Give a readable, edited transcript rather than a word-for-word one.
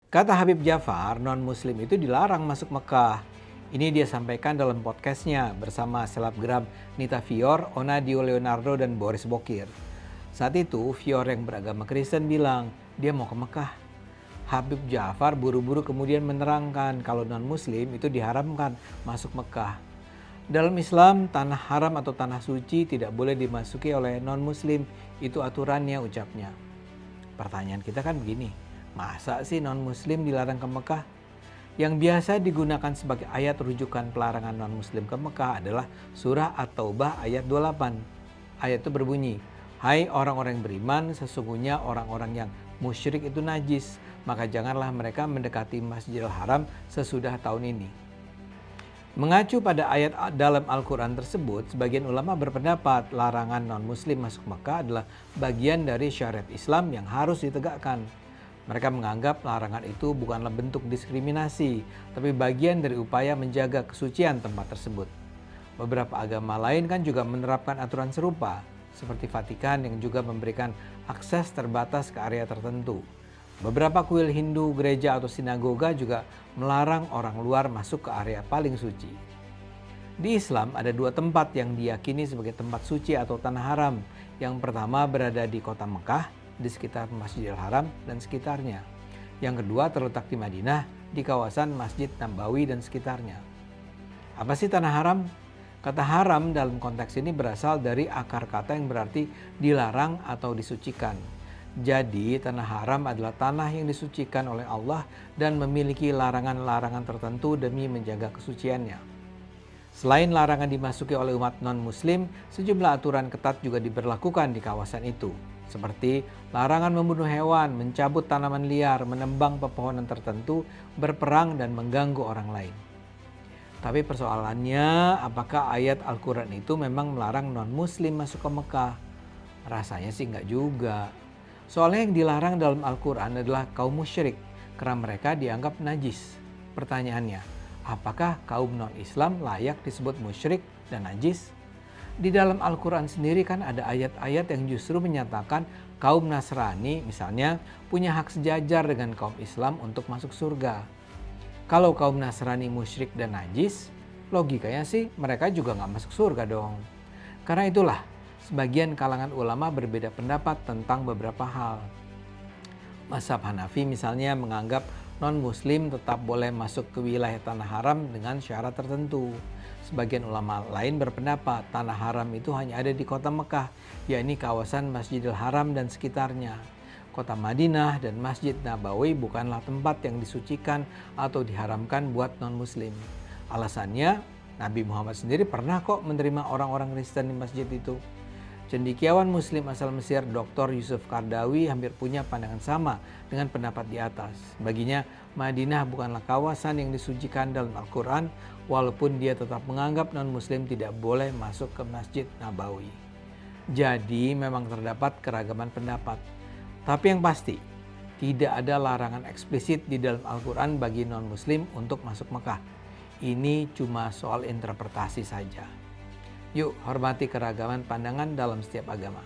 Kata Habib Jafar, non-muslim itu dilarang masuk Mekah. Ini dia sampaikan dalam podcastnya bersama selebgram Nita Fior, Onadio Leonardo, dan Boris Bokir. Saat itu, Fior yang beragama Kristen bilang dia mau ke Mekah. Habib Jafar buru-buru kemudian menerangkan kalau non-muslim itu diharamkan masuk Mekah. Dalam Islam, tanah haram atau tanah suci tidak boleh dimasuki oleh non-muslim. Itu aturannya, ucapnya. Pertanyaan kita kan begini, masa sih non-muslim dilarang ke Mekah? Yang biasa digunakan sebagai ayat rujukan pelarangan non-muslim ke Mekah adalah surah At-Taubah ayat 28. Ayat itu berbunyi, "Hai orang-orang yang beriman, sesungguhnya orang-orang yang musyrik itu najis, maka janganlah mereka mendekati Masjidil Haram sesudah tahun ini." Mengacu pada ayat dalam Al-Quran tersebut, sebagian ulama berpendapat larangan non-muslim masuk Mekah adalah bagian dari syariat Islam yang harus ditegakkan. Mereka menganggap larangan itu bukanlah bentuk diskriminasi, tapi bagian dari upaya menjaga kesucian tempat tersebut. Beberapa agama lain kan juga menerapkan aturan serupa, seperti Vatikan yang juga memberikan akses terbatas ke area tertentu. Beberapa kuil Hindu, gereja atau sinagoga juga melarang orang luar masuk ke area paling suci. Di Islam ada dua tempat yang diyakini sebagai tempat suci atau tanah haram. Yang pertama berada di kota Mekah, di sekitar Masjidil Haram dan sekitarnya. Yang kedua terletak di Madinah, di kawasan Masjid Nabawi dan sekitarnya. Apa sih tanah haram? Kata haram dalam konteks ini berasal dari akar kata yang berarti dilarang atau disucikan. Jadi tanah haram adalah tanah yang disucikan oleh Allah dan memiliki larangan-larangan tertentu demi menjaga kesuciannya. Selain larangan dimasuki oleh umat non-muslim, sejumlah aturan ketat juga diberlakukan di kawasan itu. Seperti larangan membunuh hewan, mencabut tanaman liar, menembang pepohonan tertentu, berperang dan mengganggu orang lain. Tapi persoalannya, apakah ayat Al-Quran itu memang melarang non-muslim masuk ke Mekah? Rasanya sih enggak juga. Soalnya yang dilarang dalam Al-Quran adalah kaum musyrik, karena mereka dianggap najis. Pertanyaannya, apakah kaum non-Islam layak disebut musyrik dan najis? Di dalam Al-Quran sendiri kan ada ayat-ayat yang justru menyatakan kaum Nasrani misalnya punya hak sejajar dengan kaum Islam untuk masuk surga. Kalau kaum Nasrani musyrik dan najis, logikanya sih mereka juga nggak masuk surga dong. Karena itulah, sebagian kalangan ulama berbeda pendapat tentang beberapa hal. Mazhab Hanafi misalnya menganggap non-muslim tetap boleh masuk ke wilayah tanah haram dengan syarat tertentu. Sebagian ulama lain berpendapat tanah haram itu hanya ada di kota Mekah, yakni kawasan Masjidil Haram dan sekitarnya. Kota Madinah dan Masjid Nabawi bukanlah tempat yang disucikan atau diharamkan buat non-muslim. Alasannya, Nabi Muhammad sendiri pernah kok menerima orang-orang Kristen di masjid itu. Cendekiawan Muslim asal Mesir Dr. Yusuf Qaradawi hampir punya pandangan sama dengan pendapat di atas. Baginya, Madinah bukanlah kawasan yang disucikan dalam Al-Quran, walaupun dia tetap menganggap non-Muslim tidak boleh masuk ke Masjid Nabawi. Jadi memang terdapat keragaman pendapat. Tapi yang pasti, tidak ada larangan eksplisit di dalam Al-Quran bagi non-Muslim untuk masuk Mekah. Ini cuma soal interpretasi saja. Yuk hormati keragaman pandangan dalam setiap agama.